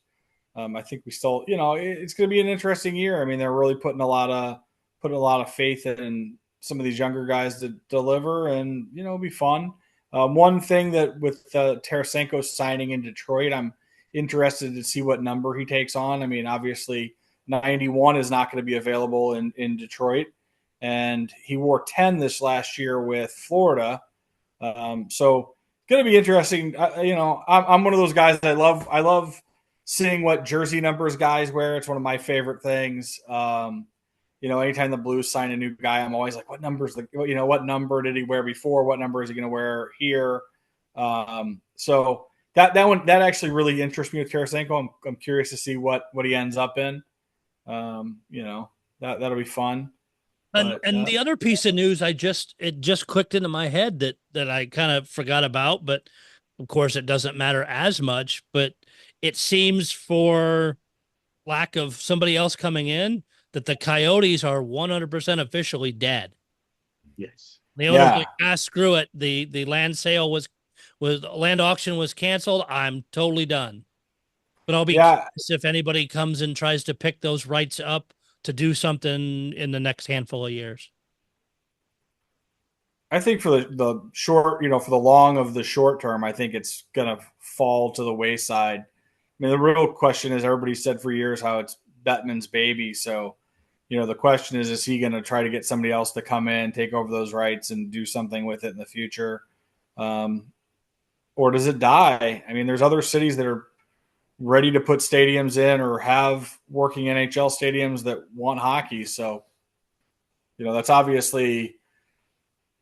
I think we still, it's going to be an interesting year. I mean, they're really putting a lot of faith in some of these younger guys to deliver, and it'll be fun. One thing that with Tarasenko signing in Detroit, I'm interested to see what number he takes on. I mean, obviously 91 is not going to be available in Detroit, and he wore 10 this last year with Florida. So going to be interesting. I'm one of those guys that I love seeing what jersey numbers guys wear. It's one of my favorite things. Anytime the Blues sign a new guy, I'm always like, what number did he wear before? What number is he going to wear here? So that actually really interests me with Tarasenko. I'm curious to see what he ends up in. That'll be fun. And the other piece of news it just clicked into my head that I kind of forgot about, but of course it doesn't matter as much, but it seems, for lack of somebody else coming in, that the Coyotes are 100% officially dead. Yes. The owner's like, screw it. The land sale land auction was canceled. I'm totally done. But I'll be curious if anybody comes and tries to pick those rights up to do something in the next handful of years. I think for the short, for the long of the short term, I think it's going to fall to the wayside. I mean, the real question is, everybody said for years how it's Bettman's baby. So, The question is he going to try to get somebody else to come in, take over those rights, and do something with it in the future? Or does it die? I mean, there's other cities that are ready to put stadiums in or have working NHL stadiums that want hockey. So, that's obviously,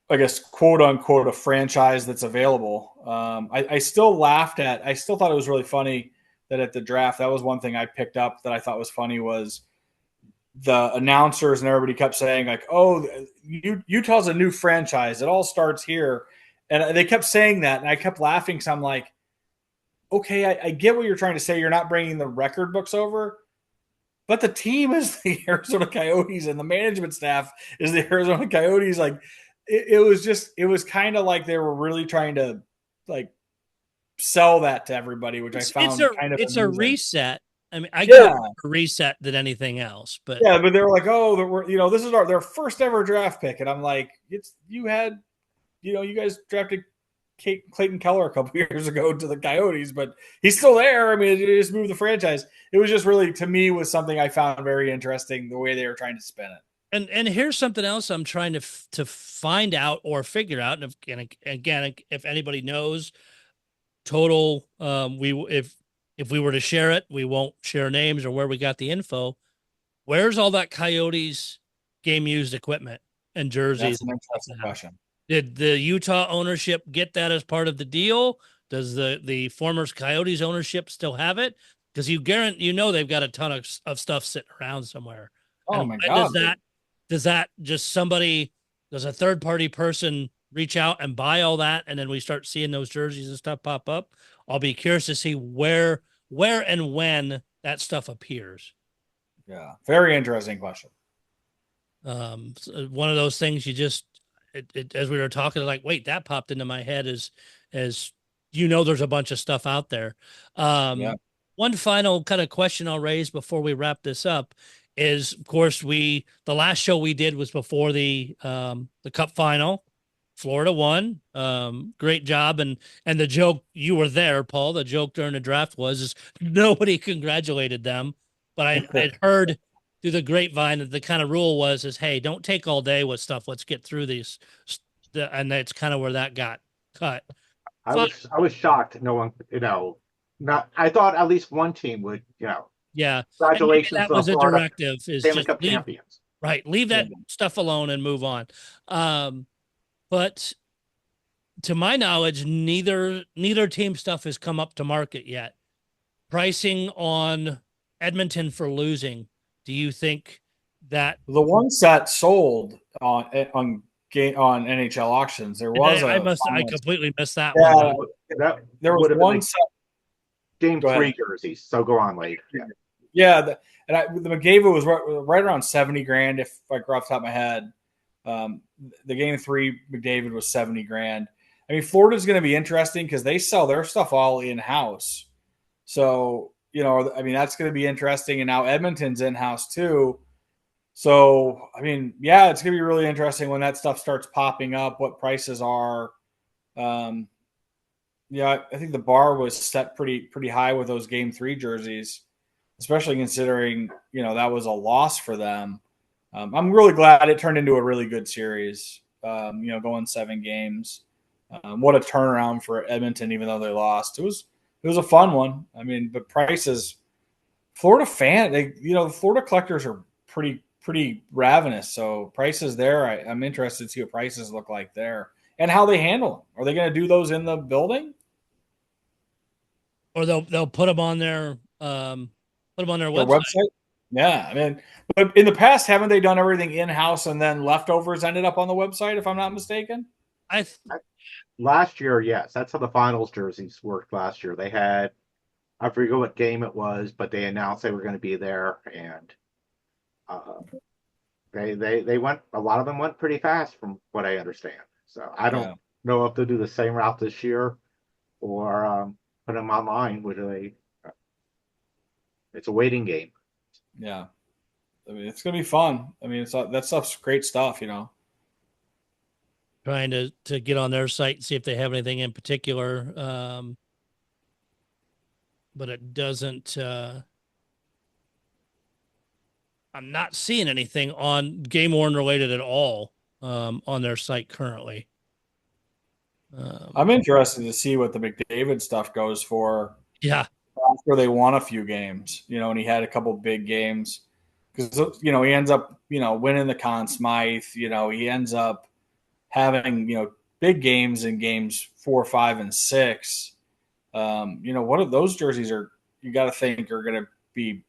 I guess, quote unquote, a franchise that's available. I still thought it was really funny that at the draft, that was one thing I picked up that I thought was funny was the announcers and everybody kept saying like, oh, Utah's a new franchise. It all starts here. And they kept saying that. And I kept laughing. So I'm like, okay, I get what you're trying to say. You're not bringing the record books over, but the team is the Arizona Coyotes and the management staff is the Arizona Coyotes. Like it was kind of like they were really trying to like sell that to everybody, which I found it's a reset. I mean, I yeah. go for reset than anything else, but yeah, but they were like, oh, this is their first ever draft pick, and I'm like, you guys drafted Clayton Keller a couple years ago to the Coyotes, but he's still there. I mean, you just moved the franchise. It was just really, to me, was something I found very interesting the way they were trying to spin it. And here's something else I'm trying to find out or figure out. And again, if anybody knows total, if we were to share it, we won't share names or where we got the info. Where's all that Coyotes game used equipment and jerseys? That's an interesting question. Did the Utah ownership get that as part of the deal? Does the former Coyotes ownership still have it? Because they've got a ton of stuff sitting around somewhere. Oh my God. Does a third party person reach out and buy all that, and then we start seeing those jerseys and stuff pop up? I'll be curious to see where and when that stuff appears. Yeah, very interesting question. One of those things you just, as we were talking, like, wait, that popped into my head as there's a bunch of stuff out there. One final kind of question I'll raise before we wrap this up is, of course, the last show we did was before the Cup final. Florida won. Great job. And the joke, you were there, Paul, the joke during the draft is nobody congratulated them. But I'd heard through the grapevine that the kind of rule was, hey, don't take all day with stuff. Let's get through these. And that's kind of where that got cut. I was shocked. No one, I thought at least one team would, Yeah. Congratulations. That was a directive. Stanley Cup champions. Right. Leave that stuff alone and move on. But to my knowledge, neither team stuff has come up to market yet. Pricing on Edmonton for losing. Do you think that the one set sold on NHL auctions? There was I completely missed that one. There was one set. Game 3 jerseys. So go on, Wade. Yeah, the McDavid was right around $70,000 if I go off the top of my head. The Game 3 McDavid was $70,000. I mean, Florida's going to be interesting because they sell their stuff all in house. So that's going to be interesting. And now Edmonton's in house too. So I mean, yeah, it's going to be really interesting when that stuff starts popping up. What prices are? I think the bar was set pretty high with those Game 3 jerseys, especially considering that was a loss for them. I'm really glad it turned into a really good series. Going 7 games. What a turnaround for Edmonton, even though they lost. It was a fun one. I mean, but prices, Florida the Florida collectors are pretty ravenous. So prices there, I'm interested to see what prices look like there and how they handle them. Are they going to do those in the building? Or they'll put them on their website. Yeah, I mean, but in the past, haven't they done everything in house and then leftovers ended up on the website? If I'm not mistaken, Last year, yes, that's how the finals jerseys worked. Last year, they had, I forget what game it was, but they announced they were going to be there, and they went. A lot of them went pretty fast, from what I understand. So I don't know if they'll do the same route this year, or put them online. It's a waiting game. Yeah, I mean, it's gonna be fun. I mean, that stuff's great stuff, Trying to get on their site and see if they have anything in particular, but it doesn't. I'm not seeing anything on game worn related at all on their site currently. I'm interested to see what the McDavid stuff goes for Yeah. after they won a few games, and he had a couple big games because, he ends up, winning the Conn Smythe, he ends up having, big games in games 4, 5, and 6. What of those jerseys you got to think are going to be,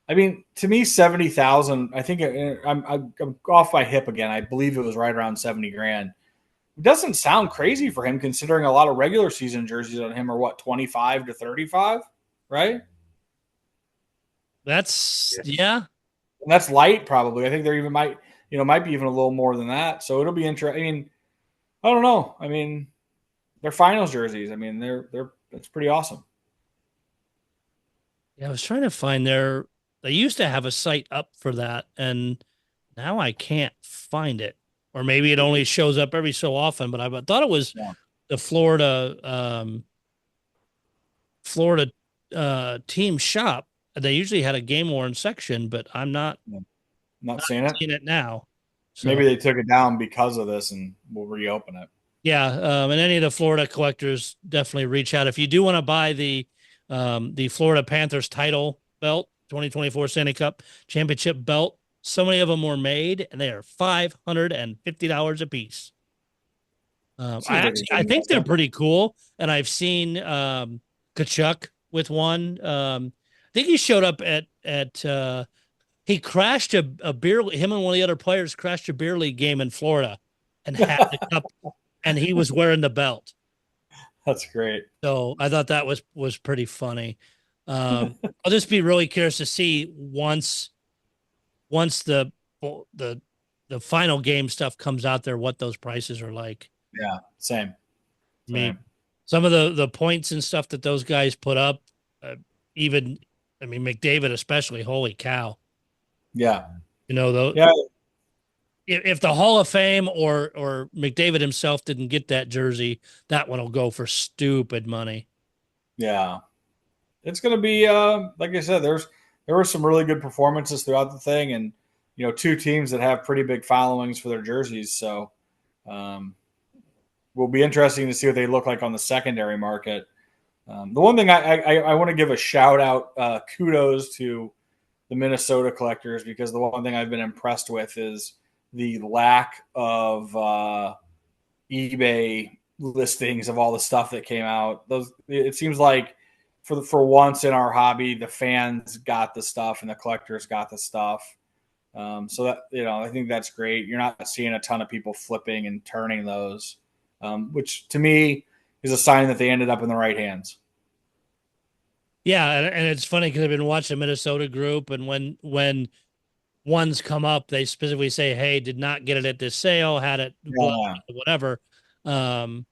I mean, to me, 70,000, I think I'm off my hip again. I believe it was right around 70 grand. It doesn't sound crazy for him considering a lot of regular season jerseys on him are what, 25 to 35, right? That's yeah. And that's light probably. I think there even might be even a little more than that. So it'll be interesting. I mean, I don't know. I mean, they're finals jerseys. I mean, it's pretty awesome. Yeah, I was trying to find they used to have a site up for that, and now I can't find it. Or maybe it only shows up every so often, but I thought it was the Florida team shop. They usually had a game worn section, but I'm not seeing it now. So, maybe they took it down because of this and we'll reopen it. Yeah. And any of the Florida collectors definitely reach out. If you do want to buy the Florida Panthers title belt, 2024 Stanley Cup championship belt, so many of them were made and they are $550 a piece. I think they're pretty cool. And I've seen Kachuk with one. I think he showed up at he crashed a beer. Him and one of the other players crashed a beer league game in Florida and had the cup, and he was wearing the belt. That's great. So I thought that was pretty funny. I'll just be really curious to see once the final game stuff comes out there, what those prices are like. Yeah, same. I mean, some of the points and stuff that those guys put up, McDavid especially, holy cow. Yeah. Yeah. If the Hall of Fame or McDavid himself didn't get that jersey, that one will go for stupid money. Yeah. It's going to be, like I said, there were some really good performances throughout the thing, and, two teams that have pretty big followings for their jerseys. So, will be interesting to see what they look like on the secondary market. The one thing I want to give a shout out, kudos to the Minnesota collectors, because the one thing I've been impressed with is the lack of eBay listings of all the stuff that came out. It seems like for once in our hobby, the fans got the stuff and the collectors got the stuff. So that, I think that's great. You're not seeing a ton of people flipping and turning those, which to me is a sign that they ended up in the right hands. Yeah, and it's funny because I've been watching the Minnesota group, and when ones come up, they specifically say, "Hey, did not get it at this sale, had it, whatever." But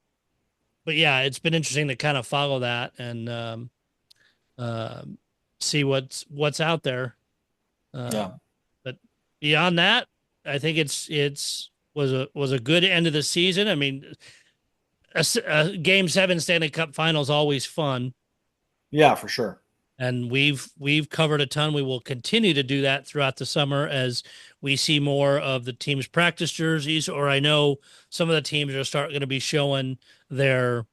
yeah, it's been interesting to kind of follow that and see what's out there. But beyond that, I think it's was a good end of the season. I mean, a Game 7 Stanley Cup Finals always fun. Yeah, for sure. And we've covered a ton. We will continue to do that throughout the summer as we see more of the team's practice jerseys, or I know some of the teams are going to be showing their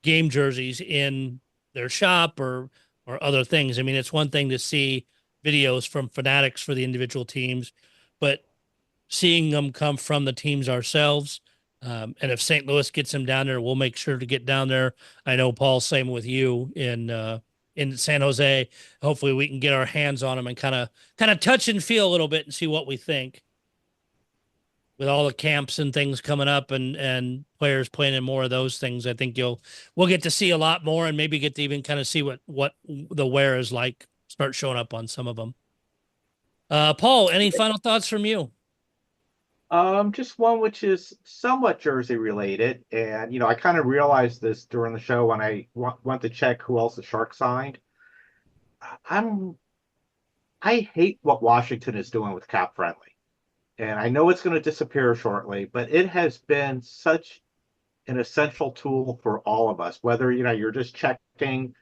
game jerseys in their shop or other things. I mean, it's one thing to see videos from Fanatics for the individual teams, but seeing them come from the teams ourselves. And if St. Louis gets them down there, we'll make sure to get down there. I know, Paul, same with you in San Jose. Hopefully we can get our hands on them and kind of touch and feel a little bit and see what we think. With all the camps and things coming up and players playing in more of those things, I think we'll get to see a lot more and maybe get to even kind of see what the wear is like, start showing up on some of them. Paul, any final thoughts from you? Just one which is somewhat jersey related, and I kind of realized this during the show when I went to check who else the Sharks signed. I hate what Washington is doing with Cap Friendly, and I know it's going to disappear shortly, but it has been such an essential tool for all of us. Whether you're just checking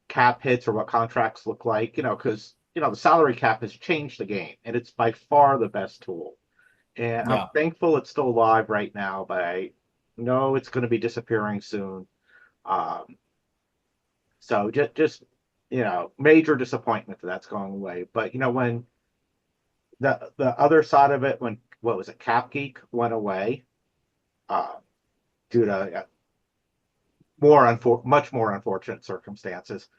cap hits or what contracts look like, because the salary cap has changed the game, and it's by far the best tool. And I'm thankful it's still alive right now, but I know it's going to be disappearing soon. So just major disappointment that's going away. But when the other side of it, when what was it, Cap Geek went away, due to much more unfortunate circumstances.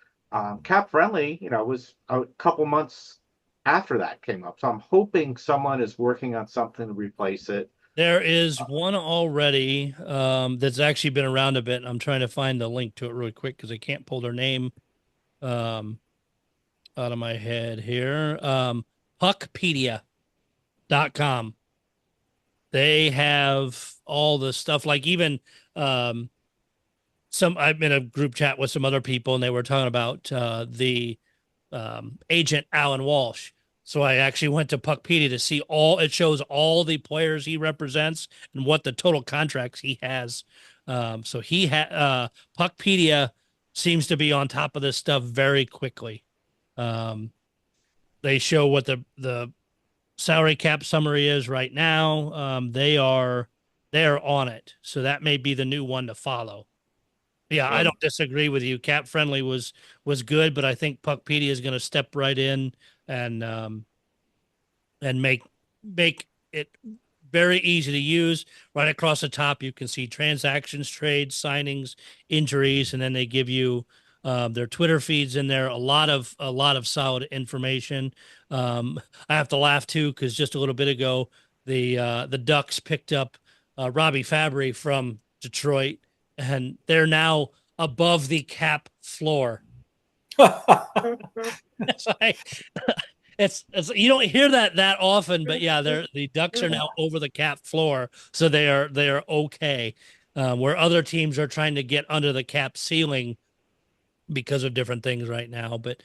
Cap Friendly, was a couple months after that came up. So I'm hoping someone is working on something to replace it. There is one already that's actually been around a bit. I'm trying to find the link to it really quick because I can't pull their name out of my head here. Puckpedia.com. They have all the stuff, like even I'm in a group chat with some other people, and they were talking about the agent Alan Walsh. So I actually went to Puckpedia to see it shows all the players he represents and what the total contracts he has. So Puckpedia seems to be on top of this stuff very quickly. They show what the salary cap summary is right now. They are on it. So that may be the new one to follow. Yeah, I don't disagree with you. Cap Friendly was good, but I think Puckpedia is going to step right in and make it very easy to use. Right across the top, you can see transactions, trades, signings, injuries, and then they give you their Twitter feeds in there. A lot of solid information. I have to laugh too because just a little bit ago, the Ducks picked up Robbie Fabry from Detroit, and they're now above the cap floor. It's you don't hear that often, but yeah, the Ducks are now over the cap floor, so they are okay. Where other teams are trying to get under the cap ceiling because of different things right now. But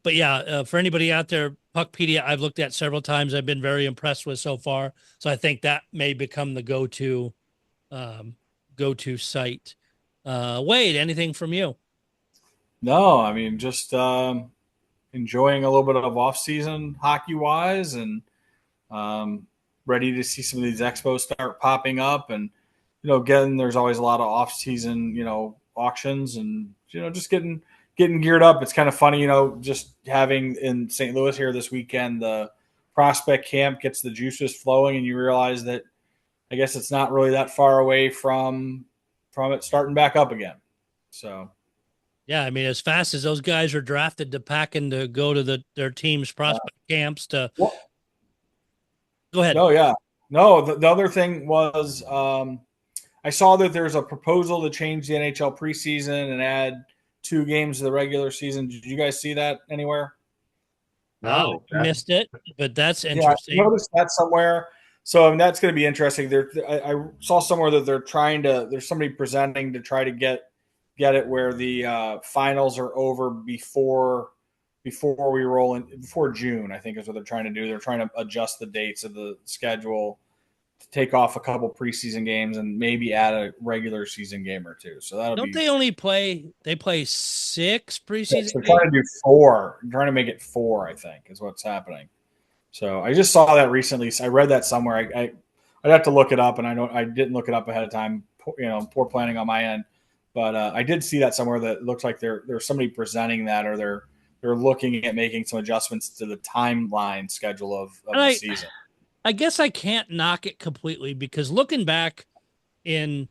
yeah, for anybody out there, Puckpedia I've looked at several times. I've been very impressed with so far. So I think that may become the go-to site. Wade, anything from you? No, I mean, just enjoying a little bit of off-season hockey-wise, and ready to see some of these expos start popping up. And again, there's always a lot of off-season auctions, and just getting geared up. It's kind of funny, just having in St. Louis here this weekend, the prospect camp gets the juices flowing, and you realize that I guess it's not really that far away from it starting back up again. So, yeah, I mean, as fast as those guys are drafted to packing to go to their team's prospect camps to go ahead. Oh yeah, no. The other thing was I saw that there's a proposal to change the NHL preseason and add 2 games to the regular season. Did you guys see that anywhere? No, missed it, but that's interesting. Yeah, I noticed that somewhere. So I mean, that's going to be interesting. I saw somewhere that there's somebody presenting to try to get it where the finals are over before we roll in, before June, I think is what they're trying to do. They're trying to adjust the dates of the schedule to take off a couple preseason games and maybe add a regular season game or 2. So that'll Don't they only play 6 preseason games? They're trying to do 4. They're trying to make it 4, I think, is what's happening. So I just saw that recently. I read that somewhere. I'd have to look it up, and I didn't look it up ahead of time. Poor planning on my end. But I did see that somewhere that looks like there's somebody presenting that, or they're looking at making some adjustments to the timeline schedule of the season. I guess I can't knock it completely because looking back in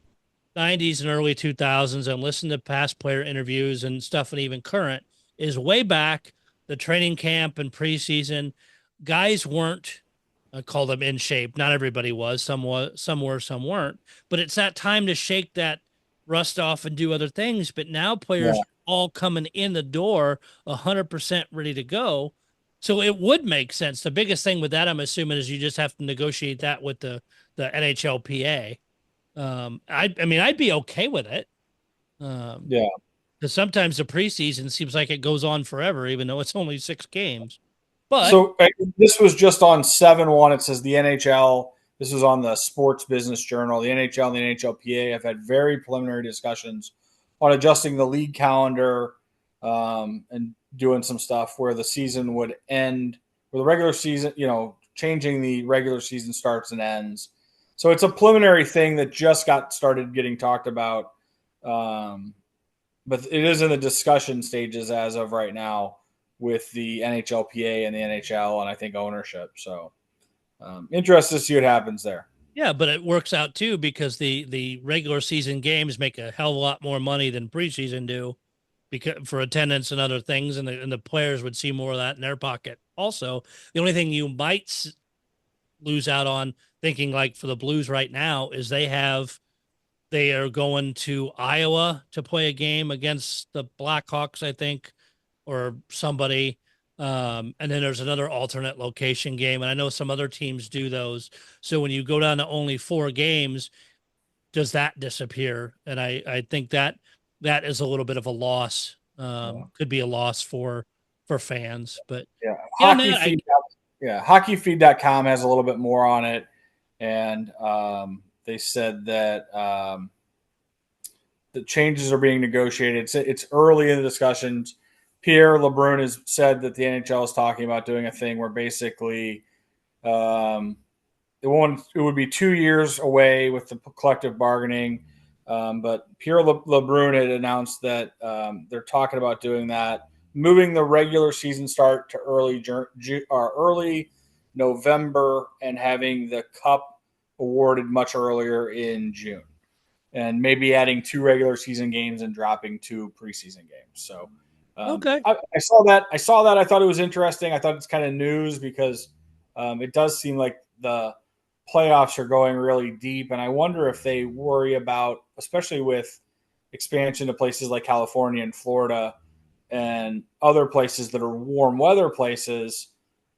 90s and early 2000s and listening to past player interviews and stuff, and even current, is way back the training camp and preseason, guys weren't, I call them in shape. Not everybody was. Some were, some weren't. But it's that time to shake that rust off and do other things. But now players are all coming in the door 100% ready to go. So it would make sense. The biggest thing with that, I'm assuming, is you just have to negotiate that with the NHLPA. I mean, I'd be okay with it. Yeah. Because sometimes the preseason seems like it goes on forever, even though it's only 6 games. But so this was just on 7-1. It says the NHL. This was on the Sports Business Journal. The NHL and the NHLPA have had very preliminary discussions on adjusting the league calendar and doing some stuff where the season would end, where the regular season, changing the regular season starts and ends. So it's a preliminary thing that just got started getting talked about. But it is in the discussion stages as of right now with the NHLPA and the NHL, and I think ownership. So interested to see what happens there. Yeah, but it works out too because the regular season games make a hell of a lot more money than preseason do, because for attendance and other things, and the players would see more of that in their pocket. Also, the only thing you might lose out on, thinking like for the Blues right now, is they are going to Iowa to play a game against the Blackhawks, I think, or somebody. And then there's another alternate location game. And I know some other teams do those. So when you go down to only 4 games, does that disappear? And I think that is a little bit of a loss. Could be a loss for fans, but hockeyfeed.com has a little bit more on it. And they said that the changes are being negotiated. It's early in the discussions. Pierre LeBrun has said that the NHL is talking about doing a thing where basically it would be 2 years away with the collective bargaining. But Pierre LeBrun had announced that they're talking about doing that, moving the regular season start to early November and having the cup awarded much earlier in June, and maybe adding 2 regular season games and dropping 2 preseason games. So okay, I saw that. I thought it was interesting. I thought it's kind of news because it does seem like the playoffs are going really deep, and I wonder if they worry about, especially with expansion to places like California and Florida and other places that are warm weather places,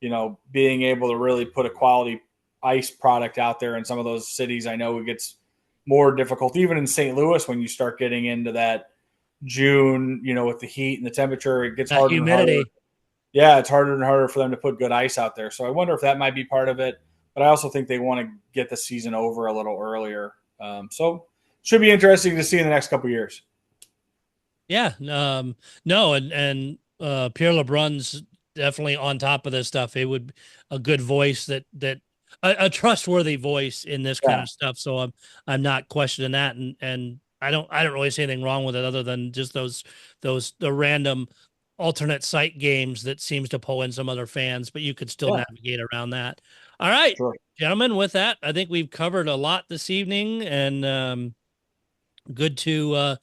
being able to really put a quality ice product out there in some of those cities. I know it gets more difficult, even in St. Louis, when you start getting into that June, with the heat and the temperature, it gets harder humidity. and harder. Yeah, it's harder and harder for them to put good ice out there. So I wonder if that might be part of it. But I also think they want to get the season over a little earlier. So should be interesting to see in the next couple of years. Yeah. No, and Pierre LeBrun's definitely on top of this stuff. It would a good voice that a trustworthy voice in this kind of stuff. So I'm not questioning that. And I don't really see anything wrong with it other than just the random alternate site games that seems to pull in some other fans, but you could still navigate around that. All right, gentlemen, with that, I think we've covered a lot this evening, and good to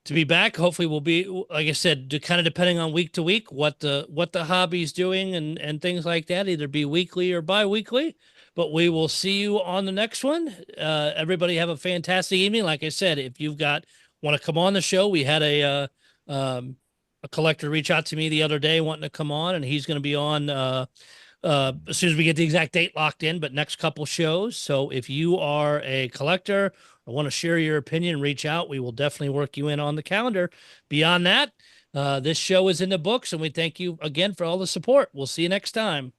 be back. Hopefully we'll be, like I said, kind of depending on week to week, what the hobby's doing and things like that, either be weekly or bi-weekly, but we will see you on the next one. Everybody have a fantastic evening. Like I said, if you've want to come on the show, we had a collector reach out to me the other day wanting to come on, and he's going to be on as soon as we get the exact date locked in, but next couple shows. So if you are a collector or want to share your opinion, reach out. We will definitely work you in on the calendar. Beyond that, this show is in the books, and we thank you again for all the support. We'll see you next time.